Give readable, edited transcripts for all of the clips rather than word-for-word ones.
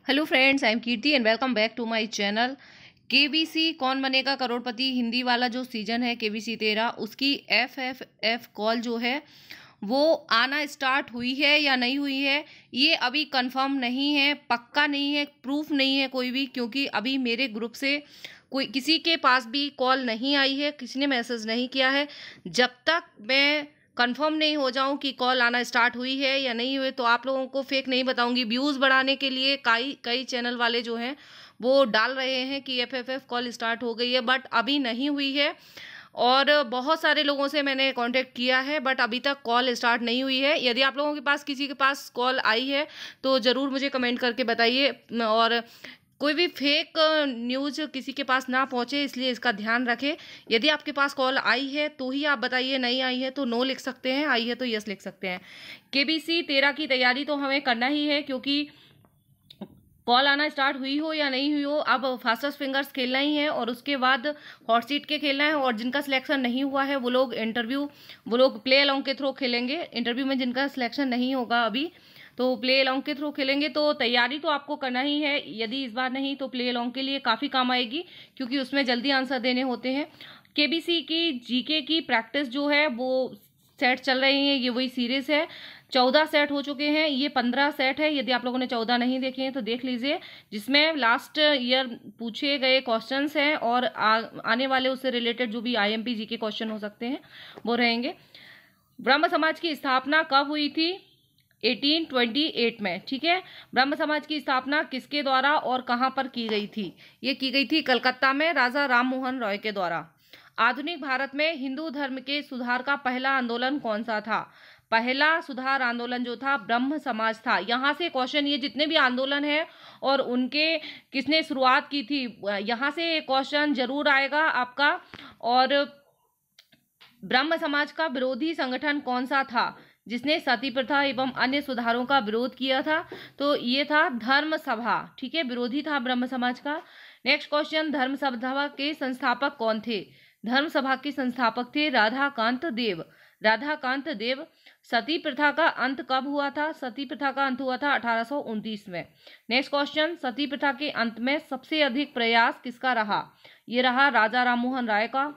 Hello friends, I am Kirti and welcome back to my channel. KBC Kaun Banega करोड़पति हिंदी वाला जो season है KBC 13 उसकी F call जो है वो आना स्टार्ट हुई है या नहीं हुई है, ये अभी कंफर्म नहीं है, पक्का नहीं है, प्रूफ नहीं है कोई भी, क्योंकि अभी मेरे ग्रुप से कोई किसी के पास भी कॉल नहीं आई है, किसी ने मैसेज नहीं किया है। जब तक मैं कंफर्म नहीं हो जाऊं कि कॉल आना स्टार्ट हुई है या नहीं हुई तो आप लोगों को फेक नहीं बताऊंगी। व्यूज़ बढ़ाने के लिए कई कई चैनल वाले जो हैं वो डाल रहे हैं कि एफ कॉल स्टार्ट हो गई है, बट अभी नहीं हुई है। और बहुत सारे लोगों से मैंने कांटेक्ट किया है बट अभी तक कॉल स्टार्ट नहीं हुई है। यदि आप लोगों के पास किसी के पास कॉल आई है तो ज़रूर मुझे कमेंट करके बताइए, और कोई भी फेक न्यूज़ किसी के पास ना पहुंचे इसलिए इसका ध्यान रखें। यदि आपके पास कॉल आई है तो ही आप बताइए, नहीं आई है तो नो लिख सकते हैं, आई है तो यस लिख सकते हैं। केबीसी 13 की तैयारी तो हमें करना ही है, क्योंकि कॉल आना स्टार्ट हुई हो या नहीं हुई हो, अब फास्टेस्ट फिंगर्स खेलना ही है और उसके बाद हॉट सीट के खेलना है। और जिनका सिलेक्शन नहीं हुआ है वो लोग प्ले अलोंग के थ्रू खेलेंगे। इंटरव्यू में जिनका सिलेक्शन नहीं होगा अभी तो प्ले अलोंग के थ्रू खेलेंगे। तो तैयारी तो आपको करना ही है, यदि इस बार नहीं तो प्ले अलोंग के लिए काफ़ी काम आएगी, क्योंकि उसमें जल्दी आंसर देने होते हैं। केबीसी की जीके की प्रैक्टिस जो है वो सेट चल रही है, ये वही सीरीज है। 14 सेट हो चुके हैं, ये 15 सेट है। यदि आप लोगों ने 14 नहीं देखे हैं तो देख लीजिए, जिसमें लास्ट ईयर पूछे गए क्वेश्चंस हैं और आने वाले उससे रिलेटेड जो भी आईएमपी जी के क्वेश्चन हो सकते हैं वो रहेंगे। ब्रह्म समाज की स्थापना कब हुई थी? 1828 में। ठीक है, ब्रह्म समाज की स्थापना किसके द्वारा और कहाँ पर की गई थी? ये की गई थी कलकत्ता में राजा राम मोहन रॉय के द्वारा। आधुनिक भारत में हिंदू धर्म के सुधार का पहला आंदोलन कौन सा था? पहला सुधार आंदोलन जो था ब्रह्म समाज था। यहाँ से क्वेश्चन, ये जितने भी आंदोलन है और उनके किसने शुरुआत की थी, यहाँ से क्वेश्चन जरूर आएगा आपका। और ब्रह्म समाज का विरोधी संगठन कौन सा था जिसने सती प्रथा एवं अन्य सुधारों का विरोध किया था? तो ये था धर्म सभा। ठीक है, विरोधी था ब्रह्म समाज का। नेक्स्ट क्वेश्चन, धर्म सभा के संस्थापक कौन थे? धर्म सभा के संस्थापक थे राधाकांत देव। राधाकांत देव। सती प्रथा का अंत कब हुआ था? सती प्रथा का अंत हुआ था 1829 में। नेक्स्ट क्वेश्चन, सती प्रथा के अंत में सबसे अधिक प्रयास किसका रहा? ये रहा राजा राममोहन राय का।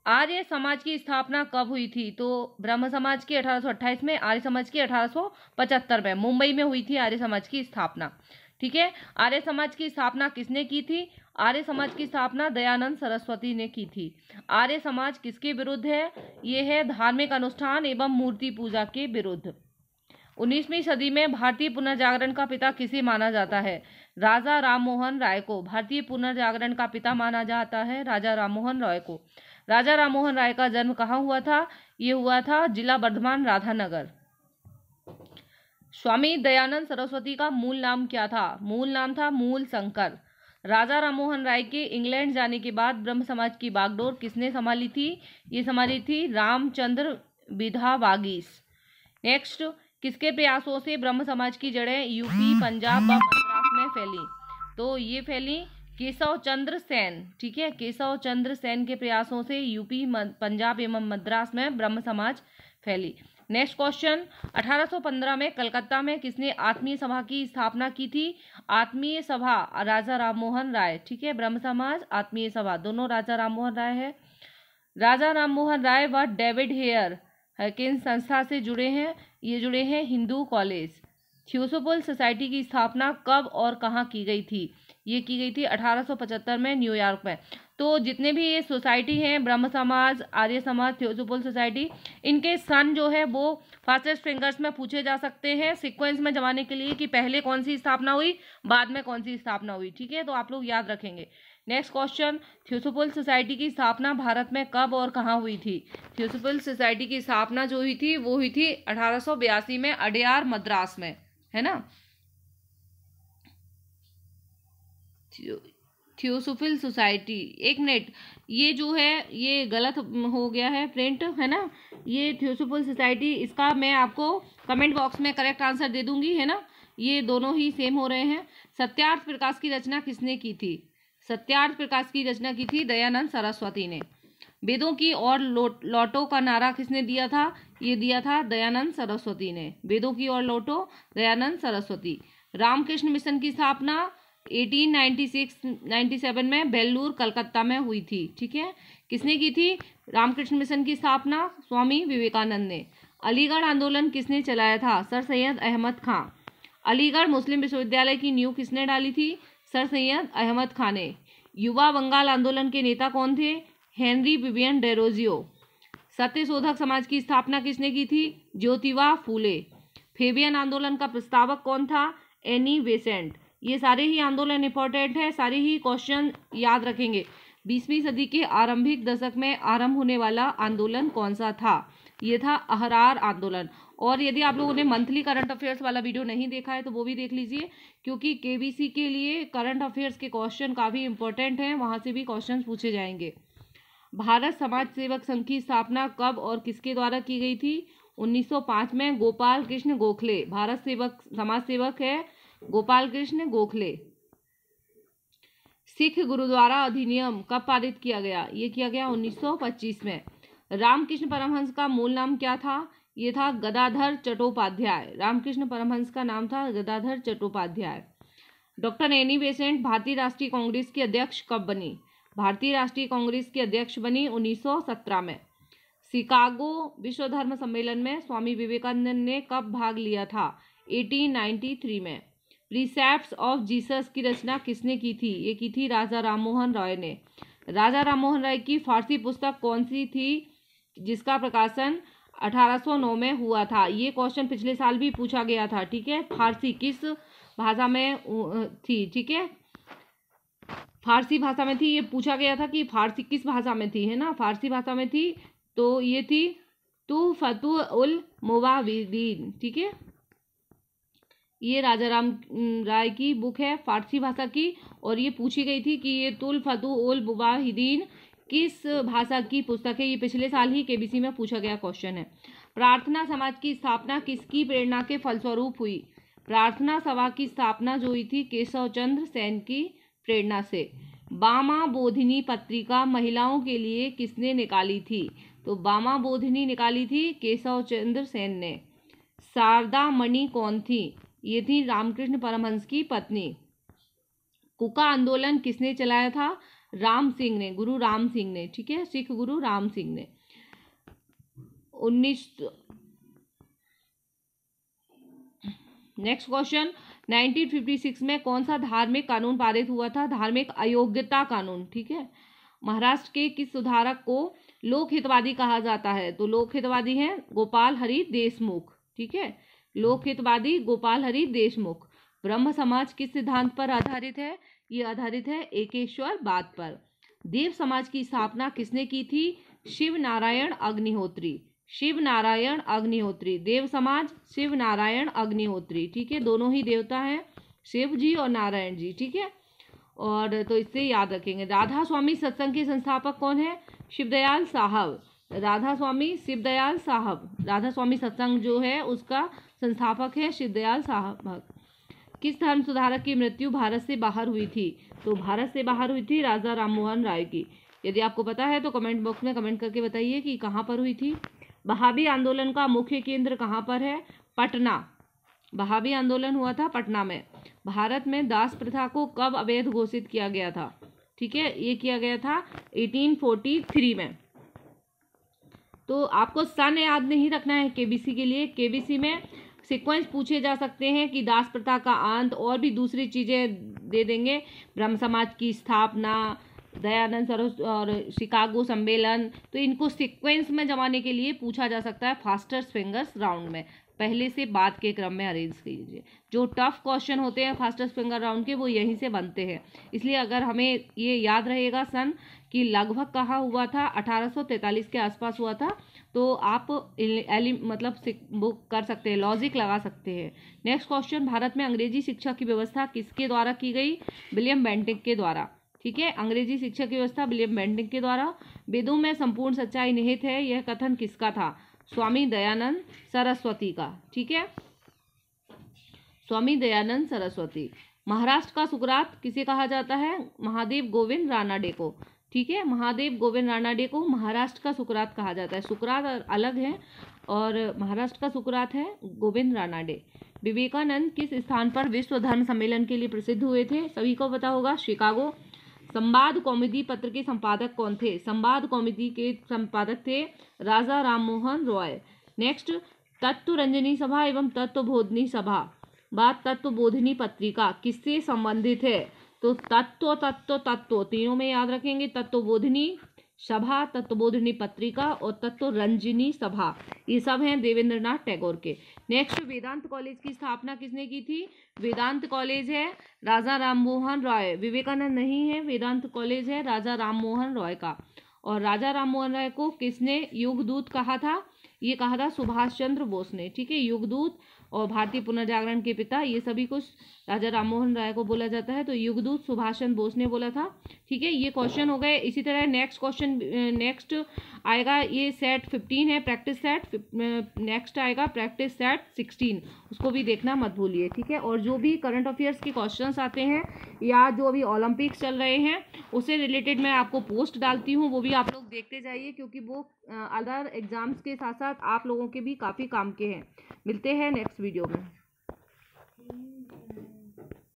आर्य समाज की स्थापना कब हुई थी? तो ब्रह्म समाज की 1828 में, आर्य समाज की 1875 में। मुंबई में हुई थी आर्य समाज की स्थापना। ठीक है, आर्य समाज की स्थापना किसने की थी? आर्य समाज की स्थापना दयानंद सरस्वती ने की थी। आर्य समाज किसके विरुद्ध है? ये है धार्मिक अनुष्ठान एवं मूर्ति पूजा के विरुद्ध। 19वीं सदी में भारतीय पुनर्जागरण का पिता किसे माना जाता है? राजा राममोहन राय को भारतीय पुनर्जागरण का पिता माना जाता है, राजा राममोहन राय को। राजा राममोहन राय का जन्म कहाँ हुआ था? ये हुआ था जिला वर्धमान राधानगर। स्वामी दयानंद सरस्वती का मूल नाम क्या था? मूल नाम था मूल शंकर। राजा राममोहन राय के इंग्लैंड जाने के बाद ब्रह्म समाज की बागडोर किसने संभाली थी? ये संभाली थी रामचंद्र विधावागीस। नेक्स्ट, किसके प्रयासों से ब्रह्म समाज की जड़ें यूपी, पंजाब व मद्रास में फैली? तो ये फैली केशव चंद्र सेन। ठीक है, केशव चंद्र सेन के प्रयासों से यूपी, पंजाब एवं मद्रास में ब्रह्म समाज फैली। नेक्स्ट क्वेश्चन, 1815 में कलकत्ता में किसने आत्मीय सभा की स्थापना की थी? आत्मीय सभा राजा राममोहन राय। ठीक है, ब्रह्म समाज, आत्मीय सभा दोनों राजा राममोहन राय है। राजा राममोहन राय व डेविड हेयर किन संस्था से जुड़े हैं? ये जुड़े हैं हिंदू कॉलेज। थियोसोफिल सोसाइटी की स्थापना कब और कहाँ की गई थी? ये की गई थी 1875 में न्यूयॉर्क में। तो जितने भी ये सोसाइटी हैं, ब्रह्म समाज, आर्य समाज, थियोसोफिल सोसाइटी, इनके सन जो है वो फास्टेस्ट फिंगर्स में पूछे जा सकते हैं सीक्वेंस में जमाने के लिए कि पहले कौन सी स्थापना हुई, बाद में कौन सी स्थापना हुई। ठीक है, तो आप लोग याद रखेंगे। नेक्स्ट क्वेश्चन, थियोसोफिल सोसाइटी की स्थापना भारत में कब और कहाँ हुई थी? थियोसोफिल सोसाइटी की स्थापना जो हुई थी वो हुई थी 1882 में अडयार मद्रास में, है ना। थियोसोफिल सोसाइटी, एक मिनट, ये जो है ये गलत हो गया है प्रिंट, है ना। ये थियोसोफिल सोसाइटी, इसका मैं आपको कमेंट बॉक्स में करेक्ट आंसर दे दूंगी, है ना। ये दोनों ही सेम हो रहे हैं। सत्यार्थ प्रकाश की रचना किसने की थी? सत्यार्थ प्रकाश की रचना की थी दयानंद सरस्वती ने। वेदों की ओर लौटो का नारा किसने दिया था? ये दिया था दयानंद सरस्वती ने। वेदों की ओर लौटो, दयानंद सरस्वती। रामकृष्ण मिशन की स्थापना 1896-97 में बेल्लूर कलकत्ता में हुई थी। ठीक है, किसने की थी? रामकृष्ण मिशन की स्थापना स्वामी विवेकानंद ने। अलीगढ़ आंदोलन किसने चलाया था? सर सैयद अहमद खां। अलीगढ़ मुस्लिम विश्वविद्यालय की नींव किसने डाली थी? सर सैयद अहमद खां ने। युवा बंगाल आंदोलन के नेता कौन थे? Henry Vivian Derozio. Satyashodhak Samaj की स्थापना किसने की थी? ज्योतिबा फूले। फेबियन आंदोलन का प्रस्तावक कौन था? Annie Besant. ये सारे ही आंदोलन इंपॉर्टेंट है, सारे ही क्वेश्चन याद रखेंगे। 20वीं सदी के आरंभिक दशक में आरंभ होने वाला आंदोलन कौन सा था? ये था अहरार आंदोलन। और यदि आप लोगों ने मंथली करंट अफेयर्स वाला वीडियो नहीं देखा है तो वो भी देख लीजिए, क्योंकि केबीसी के लिए करंट अफेयर्स के क्वेश्चन काफ़ी इंपॉर्टेंट हैं, वहाँ से भी क्वेश्चन पूछे जाएंगे। भारत समाज सेवक संघ की स्थापना कब और किसके द्वारा की गई थी? 1905 में गोपाल कृष्ण गोखले। भारत सेवक समाज सेवक है गोपाल कृष्ण गोखले। सिख गुरुद्वारा अधिनियम कब पारित किया गया? ये किया गया 1925 में। रामकृष्ण परमहंस का मूल नाम क्या था? ये था गदाधर चट्टोपाध्याय। रामकृष्ण परमहंस का नाम था Gadadhar Chattopadhyay. Doctor Annie Besant भारतीय राष्ट्रीय कांग्रेस की अध्यक्ष कब बनी? भारतीय राष्ट्रीय कांग्रेस की अध्यक्ष बनी 1917 में। शिकागो विश्व धर्म सम्मेलन में स्वामी विवेकानंद ने कब भाग लिया था? 1893 में। प्रीसेप्ट्स ऑफ जीसस की रचना किसने की थी? ये की थी राजा राममोहन राय ने। राजा राममोहन राय की फारसी पुस्तक कौन सी थी जिसका प्रकाशन 1809 में हुआ था? ये क्वेश्चन पिछले साल भी पूछा गया था। ठीक है, फारसी किस भाषा में थी? ठीक है, फारसी भाषा में थी। ये पूछा गया था कि फारसी किस भाषा में थी, है ना? फारसी भाषा में थी, तो ये थी तुहफतुल उल मुवाविदीन। ठीक है, ये राजा राम राय की बुक है फारसी भाषा की, और ये पूछी गई थी कि ये तुहफतुल उल मुवाहिदीन किस भाषा की पुस्तक है। ये पिछले साल ही केबीसी में पूछा गया क्वेश्चन है। प्रार्थना समाज की स्थापना किसकी प्रेरणा के फलस्वरूप हुई? प्रार्थना सभा की स्थापना जो हुई थी केशव चंद्र सेन की प्रेरणा से। बामा बोधिनी पत्रिका महिलाओं के लिए किसने निकाली थी? तो बामा बोधिनी निकाली थी केशव चंद्र सेन ने। शारदा मणि कौन थी? ये थी रामकृष्ण परमहंस की पत्नी। कुका आंदोलन किसने चलाया था? राम सिंह ने, गुरु राम सिंह ने। ठीक है, सिख गुरु राम सिंह ने। 19 नेक्स्ट क्वेश्चन, 1956 में कौन सा धार्मिक कानून पारित हुआ था? धार्मिक अयोग्यता कानून। ठीक है, महाराष्ट्र के किस सुधारक को लोक हितवादी कहा जाता है? तो लोक हितवादी हैं गोपाल हरि देशमुख। ठीक है, लोक हितवादी गोपाल हरि देशमुख। ब्रह्म समाज किस सिद्धांत पर आधारित है? ये आधारित है एकेश्वरवाद पर। देव समाज की स्थापना किसने की थी? शिव नारायण अग्निहोत्री। शिव नारायण अग्निहोत्री। देव समाज शिव नारायण अग्निहोत्री। ठीक है, दोनों ही देवता हैं, शिव जी और नारायण जी। ठीक है, और तो इससे याद रखेंगे। राधा स्वामी सत्संग के संस्थापक कौन है? शिवदयाल साहब। राधा स्वामी शिवदयाल साहब। राधा स्वामी सत्संग जो है उसका संस्थापक है शिवदयाल साहब। किस धर्म सुधारक की मृत्यु भारत से बाहर हुई थी? तो भारत से बाहर हुई थी राजा राममोहन राय की। यदि आपको पता है तो कमेंट बॉक्स में कमेंट करके बताइए कि कहाँ पर हुई थी। बहाबी आंदोलन का मुख्य केंद्र कहाँ पर है? पटना। बहाबी आंदोलन हुआ था पटना में। भारत में दास प्रथा को कब अवैध घोषित किया गया था? ठीक है, ये किया गया था 1843 में। तो आपको सन याद नहीं रखना है केबीसी के लिए। केबीसी में सीक्वेंस पूछे जा सकते हैं कि दास प्रथा का अंत और भी दूसरी चीज़ें दे देंगे। ब्रह्म समाज की स्थापना, दयानंद सरस्वती और शिकागो सम्मेलन, तो इनको सीक्वेंस में जमाने के लिए पूछा जा सकता है फास्टेस्ट फिंगर्स राउंड में। पहले से बाद के क्रम में अरेंज कीजिए। जो टफ क्वेश्चन होते हैं फास्टेस्ट फिंगर राउंड के वो यहीं से बनते हैं। इसलिए अगर हमें ये याद रहेगा सन कि लगभग कहाँ हुआ था, 1843 के आसपास हुआ था, तो आप मतलब बुक कर सकते हैं, लॉजिक लगा सकते हैं। नेक्स्ट क्वेश्चन, भारत में अंग्रेजी शिक्षा की व्यवस्था किसके द्वारा की गई? विलियम बेंटिक के द्वारा। ठीक है, अंग्रेजी शिक्षा की व्यवस्था विलियम बेंटिक के द्वारा। वेदों में संपूर्ण सच्चाई निहित है, यह कथन किसका था? स्वामी दयानंद सरस्वती का। ठीक है, स्वामी दयानंद सरस्वती। महाराष्ट्र का सुकरात किसे कहा जाता है? महादेव गोविंद रानाडे को। ठीक है, महादेव गोविंद रानाडे को महाराष्ट्र का सुकरात कहा जाता है। सुकरात अलग है और महाराष्ट्र का सुकरात है गोविंद रानाडे। विवेकानंद किस स्थान पर विश्व धर्म सम्मेलन के लिए प्रसिद्ध हुए थे? सभी को पता होगा, शिकागो। संवाद कौमुदी पत्र के संपादक कौन थे? संवाद कौमुदी के संपादक थे राजा राममोहन रॉय। नेक्स्ट, तत्वरंजनी सभा एवं तत्वबोधिनी सभा व तत्वबोधिनी पत्रिका किससे संबंधित है? तो तत्व तीनों में याद रखेंगे, तत्वबोधिनी सभा, तत्वबोधिनी पत्रिका और तत्वरंजनी सभा, ये सब हैं देवेंद्रनाथ टैगोर के। नेक्स्ट, वेदांत कॉलेज की स्थापना किसने की थी? वेदांत कॉलेज है राजा राममोहन रॉय, विवेकानंद नहीं है, वेदांत कॉलेज है राजा राममोहन रॉय का। और राजा राममोहन रॉय को किसने युगदूत कहा था? ये कहा था सुभाष चंद्र बोस ने, ठीक है। युगदूत और भारतीय पुनर्जागरण के पिता, ये सभी कुछ राजा राममोहन राय को बोला जाता है। तो युगदूत सुभाष चंद्र बोस ने बोला था, ठीक है। ये क्वेश्चन हो गए। इसी तरह नेक्स्ट क्वेश्चन नेक्स्ट आएगा, ये सेट 15 है प्रैक्टिस सेट, नेक्स्ट आएगा प्रैक्टिस सेट 16, उसको भी देखना मत भूलिए, ठीक है। और जो भी करंट अफेयर्स के क्वेश्चंस आते हैं या जो अभी ओलंपिक्स चल रहे हैं उससे रिलेटेड मैं आपको पोस्ट डालती हूँ, वो भी आप लोग देखते जाइए, क्योंकि वो अदर एग्जाम्स के साथ साथ आप लोगों के भी काफ़ी काम के हैं। मिलते हैं नेक्स्ट वीडियो में।